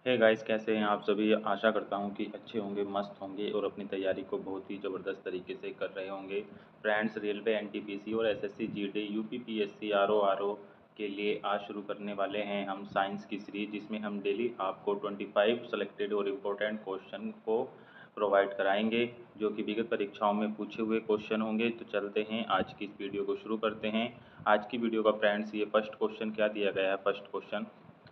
Hey guys, कैसे हैं आप सभी। आशा करता हूं कि अच्छे होंगे, मस्त होंगे और अपनी तैयारी को बहुत ही ज़बरदस्त तरीके से कर रहे होंगे। फ्रेंड्स, रेलवे एनटीपीसी और एसएससी जीडी यूपीपीएससी आरओ के लिए आज शुरू करने वाले हैं हम साइंस की सीरीज, जिसमें हम डेली आपको 25 सेलेक्टेड और इम्पोर्टेंट क्वेश्चन को प्रोवाइड कराएंगे जो कि विगत परीक्षाओं में पूछे हुए क्वेश्चन होंगे। तो चलते हैं, आज की इस वीडियो को शुरू करते हैं। आज की वीडियो का फ्रेंड्स ये फर्स्ट क्वेश्चन क्या दिया गया है।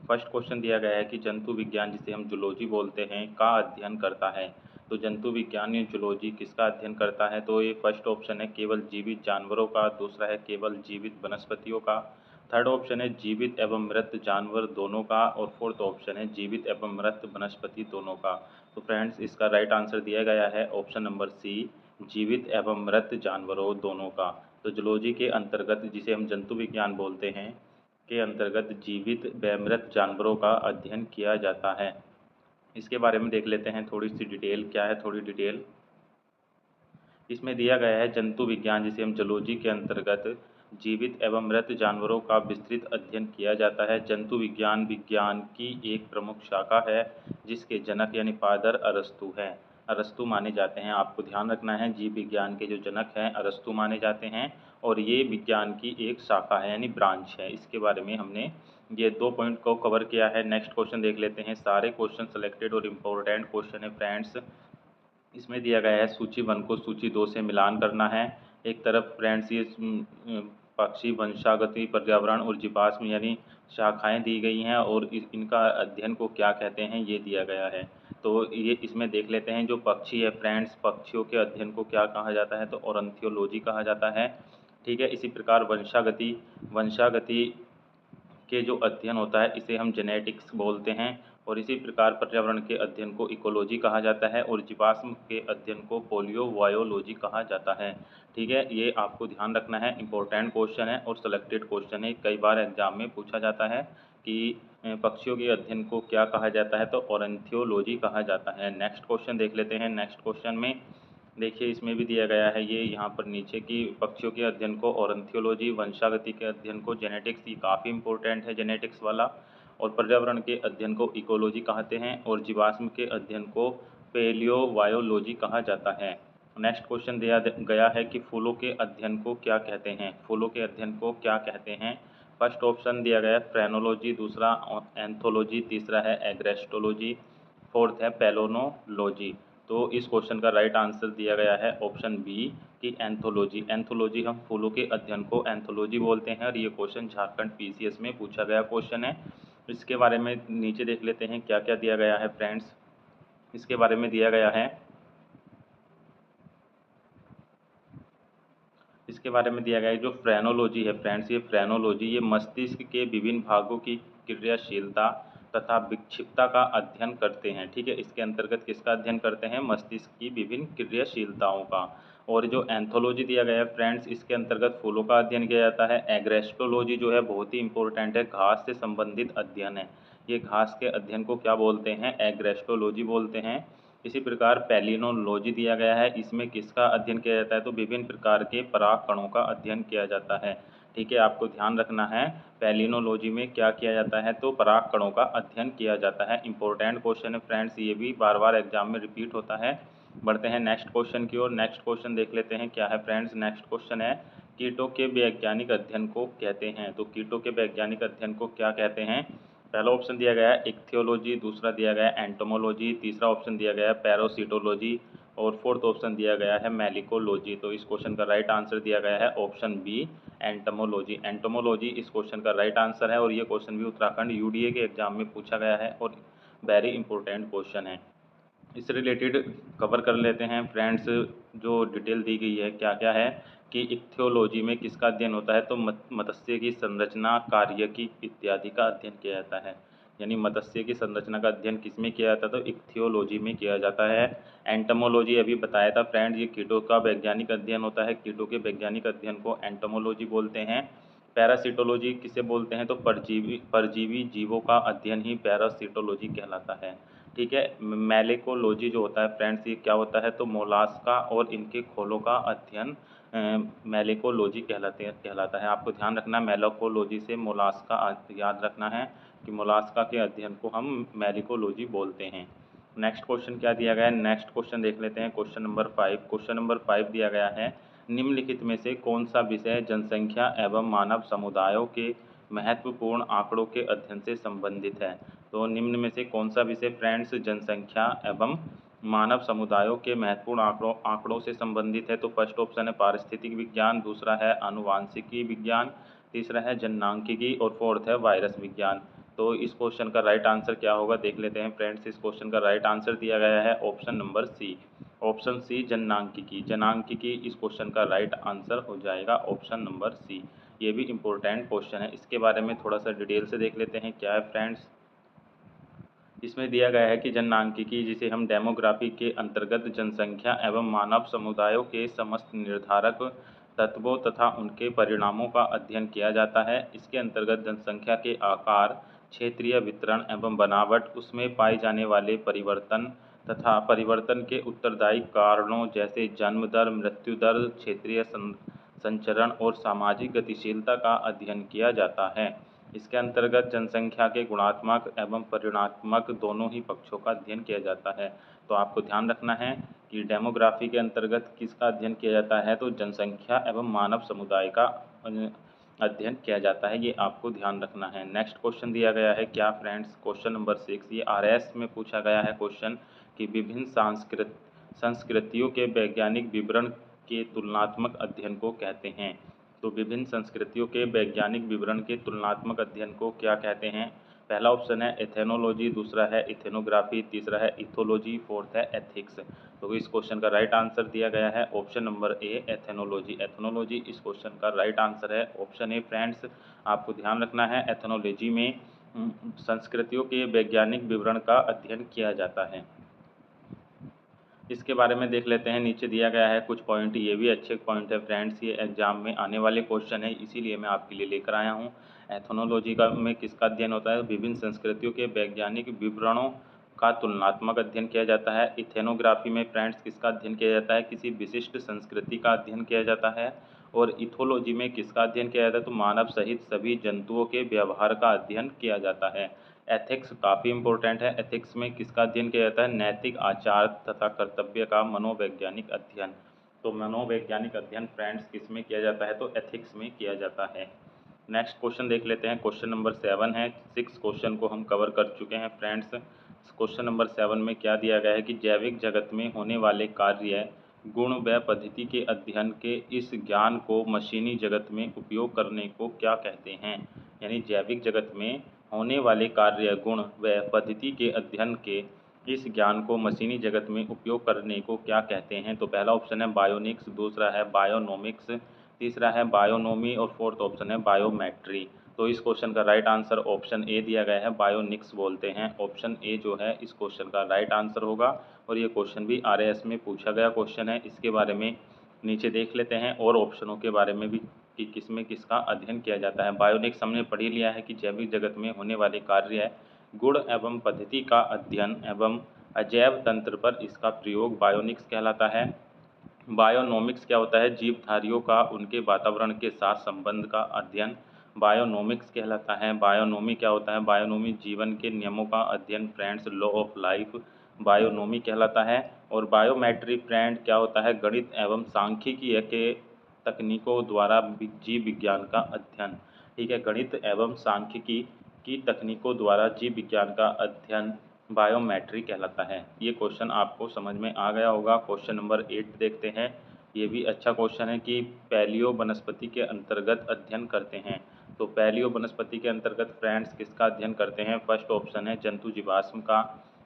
फर्स्ट क्वेश्चन दिया गया है कि जंतु विज्ञान, जिसे हम जूलॉजी बोलते हैं, का अध्ययन करता है। तो जंतु विज्ञान या जूलॉजी किसका अध्ययन करता है? तो ये फर्स्ट ऑप्शन है केवल जीवित जानवरों का, दूसरा है केवल जीवित वनस्पतियों का, थर्ड ऑप्शन है जीवित एवं मृत जानवर दोनों का, और फोर्थ ऑप्शन है जीवित एवं मृत वनस्पति दोनों का। तो फ्रेंड्स, इसका राइट आंसर दिया गया है ऑप्शन नंबर सी, जीवित एवं मृत जानवरों दोनों का। तो जूलॉजी के अंतर्गत, जिसे हम जंतु विज्ञान बोलते हैं, के अंतर्गत जीवित व मृत जानवरों का अध्ययन किया जाता है। इसके बारे में देख लेते हैं थोड़ी सी डिटेल। क्या है थोड़ी डिटेल? इसमें दिया गया है जंतु विज्ञान, जिसे हम जूलॉजी के अंतर्गत जीवित एवं मृत जानवरों का विस्तृत अध्ययन किया जाता है। जंतु विज्ञान विज्ञान की एक प्रमुख शाखा है, जिसके जनक यानी फादर अरस्तु हैं। अरस्तु माने जाते हैं। आपको ध्यान रखना है, जीव विज्ञान के जो जनक हैं अरस्तु माने जाते हैं, और ये विज्ञान की एक शाखा है यानी ब्रांच है। इसके बारे में हमने ये 2 पॉइंट को कवर किया है। नेक्स्ट क्वेश्चन देख लेते हैं। सारे क्वेश्चन सेलेक्टेड और इम्पोर्टेंट क्वेश्चन है फ्रेंड्स। इसमें दिया गया है सूची 1 को सूची 2 से मिलान करना है। एक तरफ फ्रेंड्स ये पक्षी वंशागति, पर्यावरण और जीवाश्म यानी शाखाएं दी गई हैं, और इनका अध्ययन को क्या कहते हैं ये दिया गया है। तो ये इसमें देख लेते हैं। जो पक्षी है फ्रेंड्स, पक्षियों के अध्ययन को क्या कहा जाता है? तो ऑर्निथोलॉजी कहा जाता है। ठीक है। इसी प्रकार वंशागति वंशागति के जो अध्ययन होता है इसे हम जेनेटिक्स बोलते हैं, और इसी प्रकार पर्यावरण के अध्ययन को इकोलॉजी कहा जाता है, और जीवाश्म के अध्ययन को पोलियोवायोलॉजी कहा जाता है। ठीक है, ये आपको ध्यान रखना है। इंपॉर्टेंट क्वेश्चन है और सेलेक्टेड क्वेश्चन है। कई बार एग्जाम में पूछा जाता है कि पक्षियों के अध्ययन को क्या कहा जाता है? तो ऑर्निथोलॉजी कहा जाता है। नेक्स्ट क्वेश्चन देख लेते हैं। नेक्स्ट क्वेश्चन में देखिए, इसमें भी दिया गया है ये यहाँ पर नीचे की पक्षियों के अध्ययन को ऑर्निथोलॉजी, वंशागति के अध्ययन को जेनेटिक्स, ये काफ़ी इंपॉर्टेंट है जेनेटिक्स वाला, और पर्यावरण के अध्ययन को इकोलॉजी कहते हैं, और जीवाश्म के अध्ययन को पेलियोवायोलॉजी कहा जाता है। नेक्स्ट क्वेश्चन दिया गया है कि फूलों के अध्ययन को क्या कहते हैं? फूलों के अध्ययन को क्या कहते हैं? फर्स्ट ऑप्शन दिया गया है फ्रेनोलॉजी, दूसरा एंथोलॉजी, तीसरा है एग्रेस्टोलॉजी, फोर्थ है पेलोनोलॉजी। तो इस क्वेश्चन का राइट आंसर दिया गया है ऑप्शन बी की एंथोलॉजी। एंथोलॉजी, हम फूलों के अध्ययन को एंथोलॉजी बोलते हैं, और ये क्वेश्चन झारखंड पीसीएस में पूछा गया क्वेश्चन है। इसके बारे में नीचे देख लेते हैं क्या क्या दिया गया है फ्रेंड्स। इसके बारे में दिया गया है इसके बारे में दिया गया है जो फ्रेनोलॉजी है फ्रेंड्स, ये फ्रेनोलॉजी ये मस्तिष्क के विभिन्न भागों की क्रियाशीलता तथा विक्षिप्तता का अध्ययन करते हैं। ठीक है, इसके अंतर्गत किसका अध्ययन करते हैं? मस्तिष्क की विभिन्न क्रियाशीलताओं का। और जो एंथोलॉजी दिया गया है फ्रेंड्स, इसके अंतर्गत फूलों का अध्ययन किया जाता है। एग्रेस्टोलॉजी जो है बहुत ही इंपॉर्टेंट है, घास से संबंधित अध्ययन है। ये घास के अध्ययन को क्या बोलते हैं? एग्रेस्टोलॉजी बोलते हैं। इसी प्रकार पैलिनोलॉजी दिया गया है, इसमें किसका अध्ययन किया जाता है? तो विभिन्न प्रकार के पराग कणों का अध्ययन किया जाता है। ठीक है, आपको ध्यान रखना है पैलिनोलॉजी में क्या किया जाता है? तो पराग कणों का अध्ययन किया जाता है। इंपॉर्टेंट क्वेश्चन है फ्रेंड्स, ये भी बार बार एग्जाम में रिपीट होता है। बढ़ते हैं नेक्स्ट क्वेश्चन की ओर। नेक्स्ट क्वेश्चन देख लेते हैं क्या है फ्रेंड्स। नेक्स्ट क्वेश्चन है कीटों के वैज्ञानिक अध्ययन को कहते हैं। तो कीटों के वैज्ञानिक अध्ययन को क्या कहते हैं? पहला ऑप्शन दिया गया है इक्थियोलॉजी, दूसरा दिया गया है एंटोमोलॉजी, तीसरा ऑप्शन दिया गया है पैरासिटोलॉजी, और फोर्थ ऑप्शन दिया गया है मेलिकोलॉजी। तो इस क्वेश्चन का राइट आंसर दिया गया है ऑप्शन बी एंटोमोलॉजी। एंटोमोलॉजी इस क्वेश्चन का राइट आंसर है, और ये क्वेश्चन भी उत्तराखंड यूडीए के एग्जाम में पूछा गया है, और वेरी इंपॉर्टेंट क्वेश्चन है। इससे रिलेटेड कवर कर लेते हैं फ्रेंड्स। जो डिटेल दी गई है क्या क्या है कि इक्थियोलॉजी में किसका अध्ययन होता है? तो मत्स्य की संरचना, कार्यकी इत्यादि का अध्ययन किया जाता है। यानी मत्स्य की संरचना का अध्ययन किस में किया जाता है? तो इक्थियोलॉजी में किया जाता है। एंटोमोलॉजी अभी बताया था फ्रेंड्स, ये कीटों का वैज्ञानिक अध्ययन होता है। कीटों के वैज्ञानिक अध्ययन को एंटोमोलॉजी बोलते हैं। पैरासिटोलॉजी किसे बोलते हैं? तो परजीवी परजीवी जीवों का अध्ययन ही पैरासिटोलॉजी कहलाता है। ठीक है, मेलेकोलॉजी जो होता है फ्रेंड्स, ये क्या होता है? तो मोलास्का और इनके खोलों का अध्ययन मेलेकोलॉजी कहलाता है। आपको ध्यान रखना, मेलेकोलॉजी से मोलास्का याद रखना है। कि मोलास्का के अध्ययन को हम मैलिकोलॉजी बोलते हैं। नेक्स्ट क्वेश्चन क्या दिया गया है, नेक्स्ट क्वेश्चन देख लेते हैं। क्वेश्चन नंबर 5, क्वेश्चन नंबर 5 दिया गया है, निम्नलिखित में से कौन सा विषय जनसंख्या एवं मानव समुदायों के महत्वपूर्ण आंकड़ों के अध्ययन से संबंधित है। तो निम्न में से कौन सा विषय फ्रेंड्स जनसंख्या एवं मानव समुदायों के महत्वपूर्ण आंकड़ों से संबंधित है। तो फर्स्ट ऑप्शन है पारिस्थितिक विज्ञान, दूसरा है आनुवांशिकी विज्ञान, तीसरा है जननांकिकी और फोर्थ है वायरस विज्ञान। तो इस क्वेश्चन का राइट आंसर क्या होगा देख लेते हैं फ्रेंड्स। इस क्वेश्चन का राइट आंसर दिया गया है option number C, option C जननांकिकी। जननांकिकी इस क्वेश्चन का राइट आंसर हो जाएगा ऑप्शन नंबर सी। ये भी इम्पोर्टेंट क्वेश्चन है, इसके बारे में थोड़ा सा डिटेल से देख लेते हैं क्या है फ्रेंड्स। इसमें दिया गया है कि जननांकिकी, जिसे हम डेमोग्राफी के अंतर्गत जनसंख्या एवं मानव समुदायों के समस्त निर्धारक तत्वों तथा उनके परिणामों का अध्ययन किया जाता है। इसके अंतर्गत जनसंख्या के आकार, क्षेत्रीय वितरण एवं बनावट, उसमें पाए जाने वाले परिवर्तन तथा परिवर्तन के उत्तरदायी कारणों जैसे जन्म दर, मृत्यु दर, क्षेत्रीय संचरण और सामाजिक गतिशीलता का अध्ययन किया जाता है। इसके अंतर्गत जनसंख्या के गुणात्मक एवं परिमाणात्मक दोनों ही पक्षों का अध्ययन किया जाता है। तो आपको ध्यान रखना है कि डेमोग्राफी के अंतर्गत किसका अध्ययन किया जाता है, तो जनसंख्या एवं मानव समुदाय का अध्ययन किया जाता है, ये आपको ध्यान रखना है। नेक्स्ट क्वेश्चन दिया गया है क्या फ्रेंड्स, क्वेश्चन नंबर 6, ये RS में पूछा गया है क्वेश्चन कि विभिन्न संस्कृतियों के वैज्ञानिक विवरण के तुलनात्मक अध्ययन को कहते हैं। तो विभिन्न संस्कृतियों के वैज्ञानिक विवरण के तुलनात्मक अध्ययन को क्या कहते हैं। पहला ऑप्शन है एथेनोलॉजी, दूसरा है इथेनोग्राफी, तीसरा है इथोलॉजी, फोर्थ है एथिक्स। तो इस क्वेश्चन का राइट आंसर दिया गया है ऑप्शन नंबर ए एथेनोलॉजी। एथेनोलॉजी इस क्वेश्चन का राइट आंसर है ऑप्शन ए फ्रेंड्स। आपको ध्यान रखना है एथेनोलॉजी में संस्कृतियों के वैज्ञानिक विवरण का अध्ययन किया जाता है। इसके बारे में देख लेते हैं, नीचे दिया गया है कुछ पॉइंट, ये भी अच्छे पॉइंट है फ्रेंड्स, ये एग्जाम में आने वाले क्वेश्चन है, इसीलिए मैं आपके लिए लेकर आया हूँ। एथनोलॉजी का में किसका अध्ययन होता है, विभिन्न संस्कृतियों के वैज्ञानिक विवरणों का तुलनात्मक अध्ययन किया जाता है। इथेनोग्राफी में फ्रेंड्स किसका अध्ययन किया जाता है, किसी विशिष्ट संस्कृति का अध्ययन किया जाता है। और इथोलॉजी में किसका अध्ययन किया जाता है, तो मानव सहित सभी जंतुओं के व्यवहार का अध्ययन किया जाता है। एथिक्स काफ़ी इंपॉर्टेंट है, एथिक्स में किसका अध्ययन किया जाता है, नैतिक आचार तथा कर्तव्य का मनोवैज्ञानिक अध्ययन। तो मनोवैज्ञानिक अध्ययन फ्रेंड्स किस में किया जाता है, तो एथिक्स में किया जाता है। नेक्स्ट क्वेश्चन देख लेते हैं, क्वेश्चन नंबर 7 है, 6 क्वेश्चन को हम कवर कर चुके हैं फ्रेंड्स। क्वेश्चन नंबर 7 में क्या दिया गया है कि जैविक जगत में होने वाले कार्य, गुण व पद्धति के अध्ययन के इस ज्ञान को मशीनी जगत में उपयोग करने को क्या कहते हैं। यानी जैविक जगत में होने वाले कार्य, गुण व पद्धति के अध्ययन के इस ज्ञान को मशीनी जगत में उपयोग करने को क्या कहते हैं। तो पहला ऑप्शन है बायोनिक्स, दूसरा है बायोनोमिक्स, तीसरा है बायोनोमी और फोर्थ ऑप्शन है बायोमेट्री। तो इस क्वेश्चन का राइट आंसर ऑप्शन ए दिया गया है, बायोनिक्स बोलते हैं। ऑप्शन ए जो है इस क्वेश्चन का राइट आंसर होगा और ये क्वेश्चन भी RAS में पूछा गया क्वेश्चन है। इसके बारे में नीचे देख लेते हैं और ऑप्शनों के बारे में भी कि किसमें किसका अध्ययन किया जाता है। बायोनिक्स हमने पढ़ ही लिया है कि जैविक जगत में होने वाले कार्य, गुण एवं पद्धति का अध्ययन एवं अजैव तंत्र पर इसका प्रयोग बायोनिक्स कहलाता है। बायोनोमिक्स क्या होता है, जीवधारियों का उनके वातावरण के साथ संबंध का अध्ययन बायोनोमिक्स कहलाता है। बायोनोमी क्या होता है, बायोनोमी जीवन के नियमों का अध्ययन फ्रेंड्स, लॉ ऑफ लाइफ बायोनोमी कहलाता है। और बायोमेट्री फ्रेंड क्या होता है, गणित एवं सांख्यिकी के तकनीकों द्वारा जीव विज्ञान का अध्ययन। ठीक है, गणित एवं सांख्यिकी की तकनीकों द्वारा जीव विज्ञान का अध्ययन बायोमेट्री कहलाता है। ये क्वेश्चन आपको समझ में आ गया होगा। क्वेश्चन नंबर 8 देखते हैं, ये भी अच्छा क्वेश्चन है कि पैलियो वनस्पति के अंतर्गत अध्ययन करते हैं। तो पैलियो वनस्पति के अंतर्गत फ्रेंड्स किसका अध्ययन करते हैं। फर्स्ट ऑप्शन है जंतु जीवाश्म का,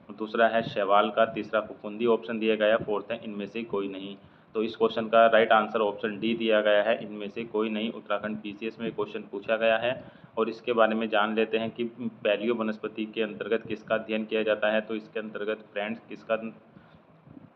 दूसरा है शैवाल का, तीसरा फफूंदी ऑप्शन दिया गया, फोर्थ है इनमें से कोई नहीं। तो इस क्वेश्चन का राइट आंसर ऑप्शन डी दिया गया है, इनमें से कोई नहीं। उत्तराखंड PCS में क्वेश्चन पूछा गया है और इसके बारे में जान लेते हैं कि पैलियो वनस्पति के अंतर्गत किसका अध्ययन किया जाता है। तो इसके अंतर्गत फ्रेंड्स किसका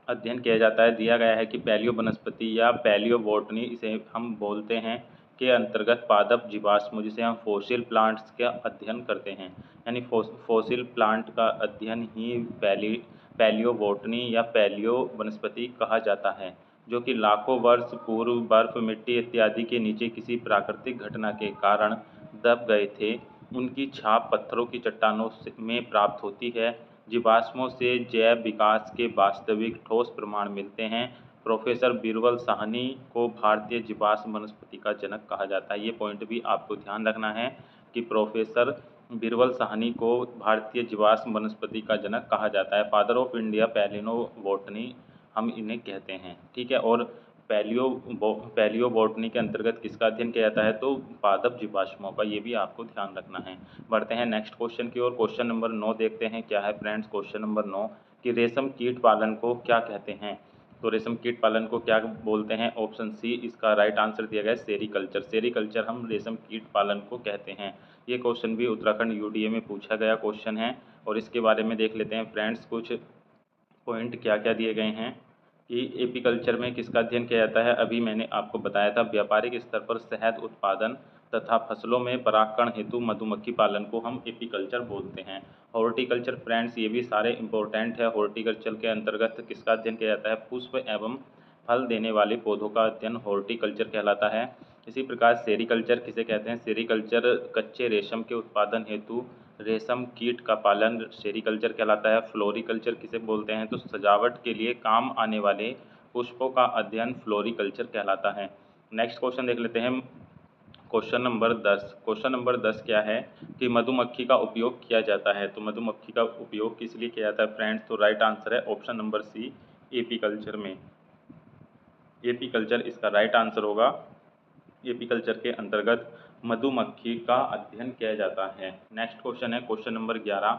अध्ययन किया जाता है, दिया गया है कि पैलियो वनस्पति या पैलियो बॉटनी इसे हम बोलते हैं, के अंतर्गत पादप जीवाश्म जिसे हम फॉसिल प्लांट्स का अध्ययन करते हैं। यानी फॉसिल प्लांट का अध्ययन ही पैलियो बॉटनी या पैलियो वनस्पति कहा जाता है, जो कि लाखों वर्ष पूर्व बर्फ, मिट्टी इत्यादि के नीचे किसी प्राकृतिक घटना के कारण दब गए थे उनकी छाप पत्थरों की चट्टानों में प्राप्त होती है। जीवाश्मों से जैव विकास के वास्तविक ठोस प्रमाण मिलते हैं। प्रोफेसर बीरबल साहनी को भारतीय जीवाश्म वनस्पति का जनक कहा जाता है। ये पॉइंट भी आपको ध्यान रखना है कि प्रोफेसर बीरबल साहनी को भारतीय जीवाश्म वनस्पति का जनक कहा जाता है। फादर ऑफ इंडिया पैलिनोबोटनी हम इन्हें कहते हैं, ठीक है। और पैलियोबोटनी के अंतर्गत किसका अध्ययन किया जाता है, तो पादप जीवाश्मों का, ये भी आपको ध्यान रखना है। बढ़ते हैं नेक्स्ट क्वेश्चन की ओर। क्वेश्चन नंबर 9 देखते हैं क्या है फ्रेंड्स। क्वेश्चन नंबर 9 कि रेशम कीट पालन को क्या कहते हैं। तो रेशम कीट पालन को क्या बोलते हैं। ऑप्शन सी इसका राइट आंसर दिया गया है सेरीकल्चर। सेरीकल्चर हम रेशम कीट पालन को कहते हैं। ये क्वेश्चन भी उत्तराखंड यूडीए में पूछा गया क्वेश्चन है और इसके बारे में देख लेते हैं फ्रेंड्स। कुछ पॉइंट क्या क्या दिए गए हैं कि एपीकल्चर में किसका अध्ययन किया जाता है। अभी मैंने आपको बताया था व्यापारिक स्तर पर शहद उत्पादन तथा फसलों में परागकण हेतु मधुमक्खी पालन को हम एपीकल्चर बोलते हैं। हॉर्टिकल्चर फ्रेंड्स ये भी सारे इंपॉर्टेंट है। हॉर्टिकल्चर के अंतर्गत किसका अध्ययन किया जाता है, पुष्प एवं फल देने वाले पौधों का अध्ययन हॉर्टिकल्चर कहलाता है। इसी प्रकार सेरीकल्चर किसे कहते हैं। सेरीकल्चर कच्चे रेशम के उत्पादन हेतु रेशम कीट का पालन सेरीकल्चर कहलाता है। फ्लोरिकल्चर किसे बोलते हैं, तो सजावट के लिए काम आने वाले पुष्पों का अध्ययन फ्लोरिकल्चर कहलाता है। नेक्स्ट क्वेश्चन देख लेते हैं। Question number 10। क्वेश्चन नंबर 10 क्या है कि मधुमक्खी का उपयोग किया जाता है। तो मधुमक्खी का उपयोग किस लिए किया जाता है फ्रेंड्स, तो राइट आंसर है ऑप्शन नंबर सी एपीकल्चर में। एपीकल्चर इसका राइट आंसर होगा। एपीकल्चर के अंतर्गत मधुमक्खी का अध्ययन किया जाता है। नेक्स्ट क्वेश्चन है क्वेश्चन नंबर 11।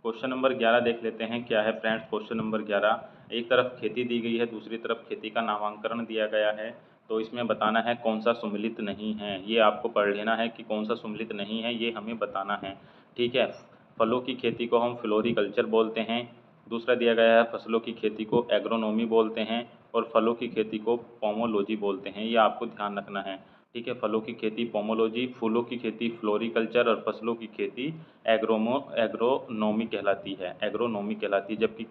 क्वेश्चन नंबर 11 देख लेते हैं क्या है फ्रेंड्स। क्वेश्चन नंबर 11, एक तरफ खेती दी गई है, दूसरी तरफ खेती का नामांकन दिया गया है। तो इसमें बताना है कौन सा सुमेलित नहीं है। ये आपको पढ़ लेना है कि कौन सा सुमेलित नहीं है, ये हमें बताना है, ठीक है। फलों की खेती को हम फ्लोरिकल्चर बोलते हैं। दूसरा दिया गया है फसलों की खेती को एग्रोनॉमी बोलते हैं और फलों की खेती को पोमोलॉजी बोलते हैं। ये आपको ध्यान रखना है, ठीक है। फलों की खेती पोमोलॉजी, फूलों की खेती फ्लोरिकल्चर और फसलों की खेती एग्रोनॉमी कहलाती है, एग्रोनॉमी कहलाती है। जबकि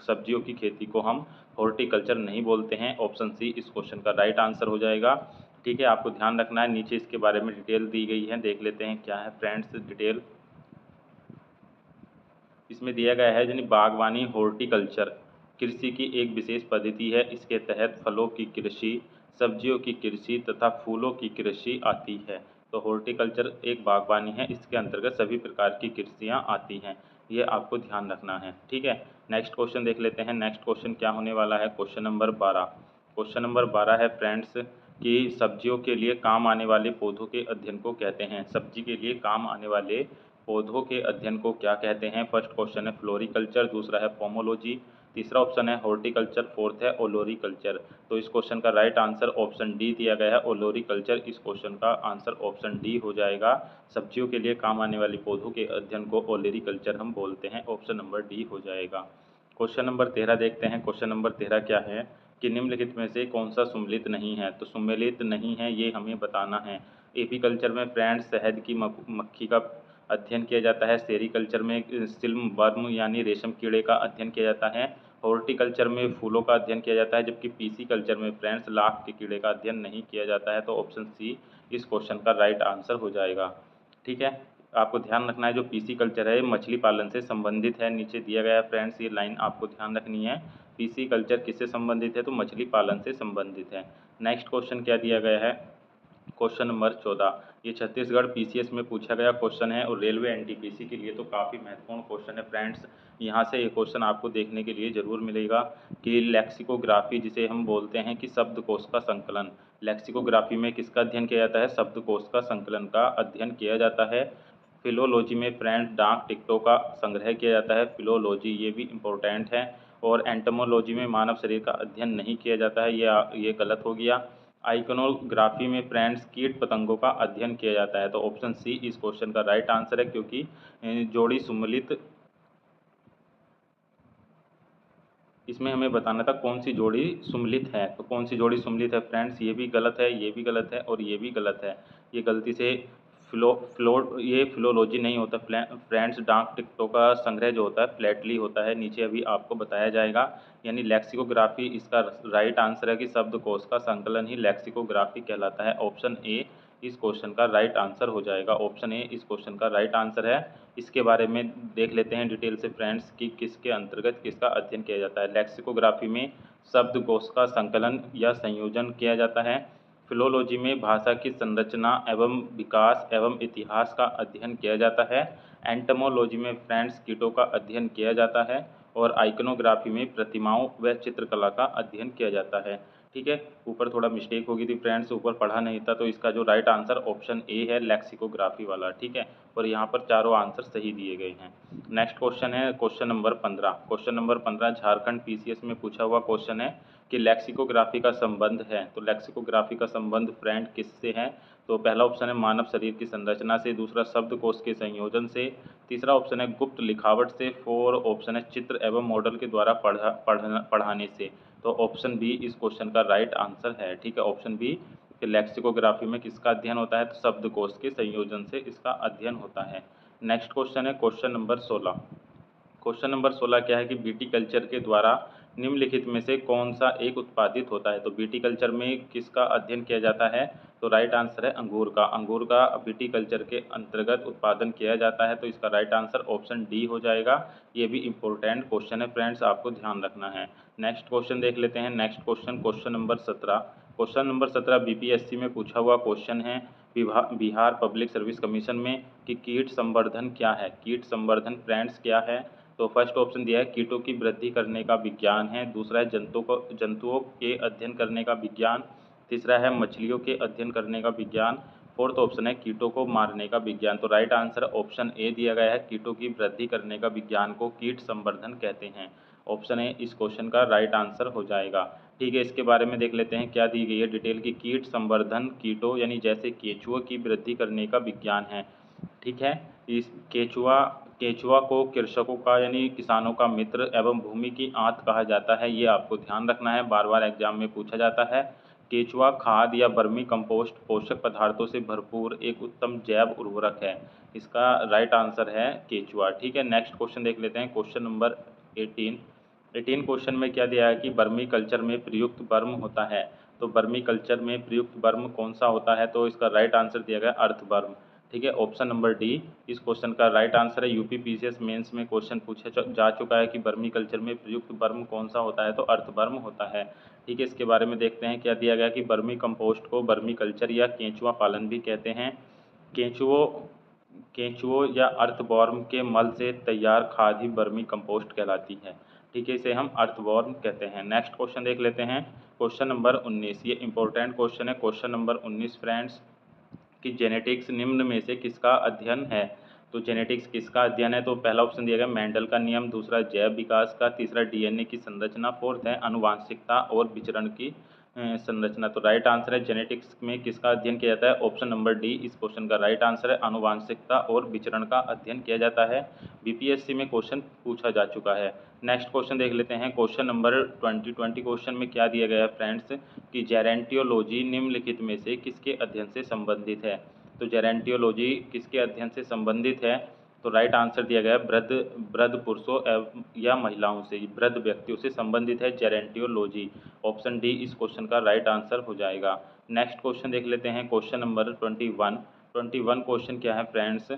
सब्जियों की खेती को हम हॉर्टिकल्चर नहीं बोलते हैं। ऑप्शन सी इस क्वेश्चन का राइट आंसर हो जाएगा, ठीक है। आपको ध्यान रखना है, नीचे इसके बारे में डिटेल दी गई है, देख लेते हैं क्या है फ्रेंड्स डिटेल। इसमें दिया गया है यानी बागवानी हॉर्टिकल्चर कृषि की एक विशेष पद्धति है। इसके तहत फलों की कृषि, सब्जियों की कृषि तथा फूलों की कृषि आती है। तो हॉर्टिकल्चर एक बागवानी है, इसके अंतर्गत सभी प्रकार की कृषियाँ आती हैं। ये आपको ध्यान रखना है, ठीक है। नेक्स्ट क्वेश्चन देख लेते हैं। नेक्स्ट क्वेश्चन क्या होने वाला है, क्वेश्चन नंबर 12। क्वेश्चन नंबर 12 है फ्रेंड्स कि सब्जियों के लिए काम आने वाले पौधों के अध्ययन को कहते हैं। सब्जी के लिए काम आने वाले पौधों के अध्ययन को क्या कहते हैं। फर्स्ट क्वेश्चन है फ्लोरिकल्चर, दूसरा है पोमोलॉजी, तीसरा ऑप्शन है हॉर्टिकल्चर, फोर्थ है ओलोरिकल्चर। तो इस क्वेश्चन का राइट आंसर ऑप्शन डी दिया गया है ओलोरिकल्चर। इस क्वेश्चन का आंसर ऑप्शन डी हो जाएगा। सब्जियों के लिए काम आने वाले पौधों के अध्ययन को ओलोरिकल्चर हम बोलते हैं। ऑप्शन नंबर डी हो जाएगा। क्वेश्चन नंबर 13 देखते हैं। क्वेश्चन नंबर 13 क्या है कि निम्नलिखित में से कौन सा सुमेलित नहीं है। तो सुमेलित नहीं है ये हमें बताना है। एपीकल्चर में फ्रेंड्स शहद की मक्खी का अध्ययन किया जाता है। सेरीकल्चर में सिल्म वर्म यानी रेशम कीड़े का अध्ययन किया जाता है। हॉर्टिकल्चर में फूलों का अध्ययन किया जाता है। जबकि पीसी कल्चर में फ्रेंड्स लाख के कीड़े का अध्ययन नहीं किया जाता है। तो ऑप्शन सी इस क्वेश्चन का राइट आंसर हो जाएगा, ठीक है। आपको ध्यान रखना है जो पीसी कल्चर है मछली पालन से संबंधित है। नीचे दिया गया है फ्रेंड्स, ये लाइन आपको ध्यान रखनी है। पीसी कल्चर किससे संबंधित है, तो मछली पालन से संबंधित है। नेक्स्ट क्वेश्चन क्या दिया गया है, क्वेश्चन नंबर 14। ये छत्तीसगढ़ पीसीएस में पूछा गया क्वेश्चन है और रेलवे एनटीपीसी के लिए तो काफ़ी महत्वपूर्ण क्वेश्चन है फ्रेंड्स। यहाँ से एक क्वेश्चन आपको देखने के लिए ज़रूर मिलेगा कि लेक्सिकोग्राफी जिसे हम बोलते हैं कि शब्दकोश का संकलन, लेक्सिकोग्राफी में किसका अध्ययन किया जाता है, शब्दकोश का संकलन का अध्ययन किया जाता है। फिलोलॉजी में फ्रेंड्स डाक टिकटों का संग्रह किया जाता है, फिलोलॉजी ये भी इम्पोर्टेंट है। और एंटोमोलॉजी में मानव शरीर का अध्ययन नहीं किया जाता है, ये गलत हो गया। आइकोनोग्राफी में फ्रेंड्स कीट पतंगों का अध्ययन किया जाता है। तो ऑप्शन सी इस क्वेश्चन का राइट आंसर है, क्योंकि जोड़ी सुमेलित, इसमें हमें बताना था कौन सी जोड़ी सुमेलित है। तो कौन सी जोड़ी सुमेलित है फ्रेंड्स, ये भी गलत है, ये भी गलत है और ये भी गलत है। ये गलती से ये फिलोलॉजी नहीं होता फ्रेंड्स। डाक टिकटों का संग्रह जो होता है फ्लैटली होता है, नीचे अभी आपको बताया जाएगा। यानी लेक्सिकोग्राफी इसका राइट आंसर है कि शब्दकोश का संकलन ही लेक्सिकोग्राफी कहलाता है। ऑप्शन ए इस क्वेश्चन का राइट आंसर हो जाएगा। ऑप्शन ए इस क्वेश्चन का राइट आंसर है। इसके बारे में देख लेते हैं डिटेल से फ्रेंड्स कि किसके अंतर्गत किसका अध्ययन किया जाता है। लेक्सिकोग्राफी में शब्दकोश का संकलन या संयोजन किया जाता है। फिलोलॉजी में भाषा की संरचना एवं विकास एवं इतिहास का अध्ययन किया जाता है। एंटमोलॉजी में फ्रेंड्स कीटों का अध्ययन किया जाता है। और आइकनोग्राफी में प्रतिमाओं व चित्रकला का अध्ययन किया जाता है। ठीक है, ऊपर थोड़ा मिस्टेक हो गई थी फ्रेंड्स, ऊपर पढ़ा नहीं था, तो इसका जो राइट आंसर ऑप्शन ए है लेक्सिकोग्राफी वाला। ठीक है, और यहाँ पर चारों आंसर सही दिए गए हैं। नेक्स्ट क्वेश्चन है question number 15। Question number 15 Jharkhand PCS में पूछा हुआ क्वेश्चन है कि लेक्सिकोग्राफी का संबंध है। तो लेक्सिकोग्राफी का संबंध फ्रेंड किससे है? तो पहला ऑप्शन है मानव शरीर की संरचना से, दूसरा शब्दकोश के संयोजन से, तीसरा ऑप्शन है गुप्त लिखावट से, फोर ऑप्शन है चित्र एवं मॉडल के द्वारा पढ़ाने से। तो ऑप्शन बी इस क्वेश्चन का राइट आंसर है। ठीक है, ऑप्शन बी कि लेक्सिकोग्राफी में किसका अध्ययन होता है? तो शब्दकोश के संयोजन से इसका अध्ययन होता है। नेक्स्ट क्वेश्चन है क्वेश्चन नंबर 16। क्वेश्चन नंबर 16 क्या है कि विटीकल्चर के द्वारा निम्नलिखित में से कौन सा एक उत्पादित होता है? तो विटीकल्चर में किसका अध्ययन किया जाता है? तो राइट आंसर है अंगूर का। अंगूर का विटीकल्चर के अंतर्गत उत्पादन किया जाता है। तो इसका राइट आंसर ऑप्शन डी हो जाएगा। ये भी इंपॉर्टेंट क्वेश्चन है फ्रेंड्स, आपको ध्यान रखना है। नेक्स्ट क्वेश्चन देख लेते हैं। Next question question number 17। Question number 17 BPSC में पूछा हुआ क्वेश्चन है बिहार पब्लिक सर्विस कमीशन में कि कीट संवर्धन क्या है? कीट संवर्धन फ्रेंड्स क्या है? तो फर्स्ट ऑप्शन दिया है कीटों की वृद्धि करने का विज्ञान है, दूसरा है जंतुओं के अध्ययन करने का विज्ञान, तीसरा है मछलियों के अध्ययन करने का विज्ञान, फोर्थ ऑप्शन है कीटों को मारने का विज्ञान। तो राइट आंसर ऑप्शन ए दिया गया है, कीटों की वृद्धि करने का विज्ञान को कीट संवर्धन कहते हैं। ऑप्शन ए इस क्वेश्चन का राइट आंसर हो जाएगा। ठीक है, इसके बारे में देख लेते हैं क्या दी गई है डिटेल की। कीट संवर्धन कीटों यानी जैसे केंचुओं की वृद्धि करने का विज्ञान है। ठीक है, इस केंचुआ को कृषकों का यानी किसानों का मित्र एवं भूमि की आंत कहा जाता है। ये आपको ध्यान रखना है, बार बार एग्जाम में पूछा जाता है। केंचुआ खाद या वर्मी कंपोस्ट पोषक पदार्थों से भरपूर एक उत्तम जैव उर्वरक है। इसका राइट आंसर है केंचुआ। ठीक है, नेक्स्ट क्वेश्चन देख लेते हैं क्वेश्चन नंबर 18 क्वेश्चन में क्या दिया है कि वर्मी कल्चर में प्रयुक्त वर्म होता है। तो वर्मी कल्चर में प्रयुक्त वर्म कौन सा होता है? तो इसका राइट आंसर दिया गया अर्थवर्म। ठीक है, ऑप्शन नंबर डी इस क्वेश्चन का राइट आंसर है। यूपी पीसीएस मेंस में क्वेश्चन पूछा जा चुका है कि वर्मी कल्चर में प्रयुक्त वर्म कौन सा होता है? तो अर्थवर्म होता है। ठीक है, इसके बारे में देखते हैं क्या दिया गया कि वर्मी कंपोस्ट को वर्मी कल्चर या केंचुआ पालन भी कहते हैं। केंचुओं केंचुओं या अर्थवर्म के मल से तैयार खाद ही वर्मी कंपोस्ट कहलाती है। ठीक है, इसे हम अर्थवर्म कहते हैं। नेक्स्ट क्वेश्चन देख लेते हैं क्वेश्चन नंबर 19। ये इंपॉर्टेंट क्वेश्चन है क्वेश्चन नंबर 19 फ्रेंड्स कि जेनेटिक्स निम्न में से किसका अध्ययन है? तो जेनेटिक्स किसका अध्ययन है? तो पहला ऑप्शन दिया गया मेंडल का नियम, दूसरा जैव विकास का, तीसरा डीएनए की संरचना, फोर्थ है आनुवांशिकता और विचरण की संरचना। तो राइट आंसर है जेनेटिक्स में किसका अध्ययन किया जाता है? ऑप्शन नंबर डी इस क्वेश्चन का राइट आंसर है, आनुवांशिकता और विचरण का अध्ययन किया जाता है। बीपीएससी में क्वेश्चन पूछा जा चुका है। नेक्स्ट क्वेश्चन देख लेते हैं क्वेश्चन नंबर 20 क्वेश्चन में क्या दिया गया है फ्रेंड्स कि जेरेंटियोलॉजी निम्नलिखित में से किसके अध्ययन से संबंधित है? तो जेरेंटियोलॉजी किसके अध्ययन से संबंधित है? तो राइट आंसर दिया गया है वृद्ध पुरुषों या महिलाओं से, वृद्ध व्यक्तियों से संबंधित है जेरेंटियोलॉजी। ऑप्शन डी इस क्वेश्चन का राइट आंसर हो जाएगा। नेक्स्ट क्वेश्चन देख लेते हैं क्वेश्चन नंबर 21 क्वेश्चन क्या है फ्रेंड्स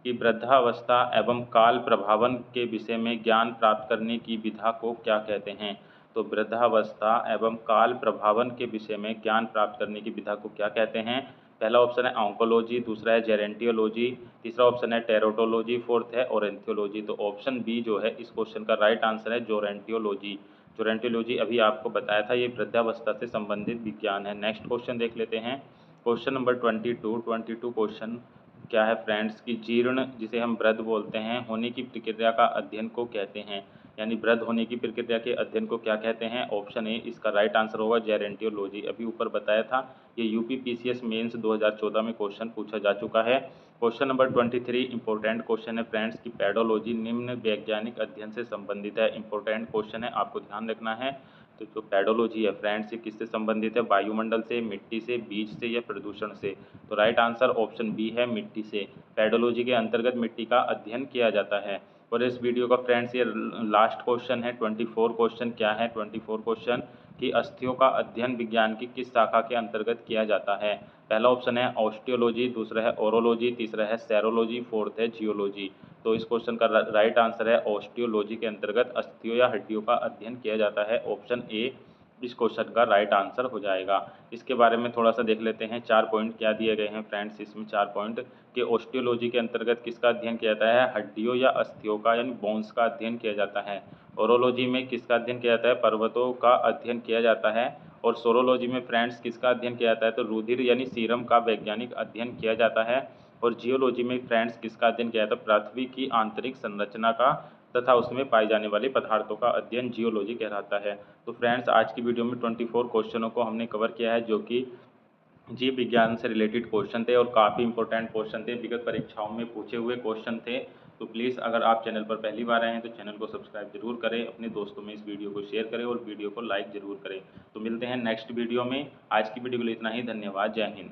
कि वृद्धावस्था एवं काल प्रभावन के विषय में ज्ञान प्राप्त करने की विधा को क्या कहते हैं? तो वृद्धावस्था एवं काल प्रभावन के विषय में ज्ञान प्राप्त करने की विधा को क्या कहते हैं? पहला ऑप्शन है ऑन्कोलॉजी, दूसरा है जेरेंटियोलॉजी, तीसरा ऑप्शन है टेरोटोलॉजी, फोर्थ है ओरेंथियोलॉजी। तो ऑप्शन बी जो है इस क्वेश्चन का राइट आंसर है जोरेंटियोलॉजी। जोरेंटियोलॉजी अभी आपको बताया था, ये वृद्धावस्था से संबंधित विज्ञान है। नेक्स्ट क्वेश्चन देख लेते हैं क्वेश्चन नंबर 22 क्वेश्चन क्या है फ्रेंड्स कि जीर्ण जिसे हम वृद्ध बोलते हैं होने की प्रक्रिया का अध्ययन को कहते हैं, यानी वृद्ध होने की प्रक्रिया के अध्ययन को क्या कहते हैं? ऑप्शन ए इसका राइट आंसर होगा जेरेंटियोलॉजी। अभी ऊपर बताया था, ये यूपी पीसीएस मेंस 2014 में क्वेश्चन पूछा जा चुका है। क्वेश्चन नंबर 23 इंपॉर्टेंट क्वेश्चन है फ्रेंड्स की पेडोलॉजी निम्न वैज्ञानिक अध्ययन से संबंधित है। इंपॉर्टेंट क्वेश्चन है, आपको ध्यान रखना है। तो जो पेडोलॉजी है फ्रेंड्स ये किससे संबंधित है? वायुमंडल से, मिट्टी से, बीज से या प्रदूषण से? तो राइट आंसर ऑप्शन बी है मिट्टी से। पेडोलॉजी के अंतर्गत मिट्टी का अध्ययन किया जाता है। और इस वीडियो का फ्रेंड्स ये लास्ट क्वेश्चन है 24 क्वेश्चन क्या है 24 क्वेश्चन कि कि अस्थियों का अध्ययन विज्ञान की किस शाखा के अंतर्गत किया जाता है। पहला ऑप्शन है ऑस्टियोलॉजी, दूसरा है ओरोलॉजी, तीसरा है सेरोलॉजी, फोर्थ है जियोलॉजी। तो इस क्वेश्चन का राइट आंसर है ऑस्टियोलॉजी के अंतर्गत अस्थियों या हड्डियों का अध्ययन किया जाता है। ऑप्शन ए इस क्वेश्चन का राइट आंसर हो जाएगा। इसके बारे में थोड़ा सा देख लेते हैं, 4 पॉइंट क्या दिए गए हैं फ्रेंड्स इसमें। 4 पॉइंट कि ऑस्टियोलॉजी के अंतर्गत किसका अध्ययन किया जाता है, हड्डियों या अस्थियों का यानी बोन्स का अध्ययन किया जाता है। ओरोलॉजी में किसका अध्ययन किया जाता है, पर्वतों का अध्ययन किया जाता है। और सोरोलॉजी में फ्रेंड्स किसका अध्ययन किया जाता है, तो रुधिर यानी सीरम का वैज्ञानिक अध्ययन किया जाता है। और जियोलॉजी में फ्रेंड्स किसका अध्ययन किया जाता है, पृथ्वी की आंतरिक संरचना का तथा उसमें पाए जाने वाले पदार्थों का अध्ययन जियोलॉजी कहलाता है। तो फ्रेंड्स आज की वीडियो में 24 क्वेश्चनों को हमने कवर किया है, जो कि जीव विज्ञान से रिलेटेड क्वेश्चन थे और काफ़ी इंपॉर्टेंट क्वेश्चन थे, विगत परीक्षाओं में पूछे हुए क्वेश्चन थे। तो प्लीज़ अगर आप चैनल पर पहली बार आए हैं तो चैनल को सब्सक्राइब जरूर करें, अपने दोस्तों में इस वीडियो को शेयर करें और वीडियो को लाइक ज़रूर करें। तो मिलते हैं नेक्स्ट वीडियो में। आज की वीडियो के लिए इतना ही, धन्यवाद, जय हिंद।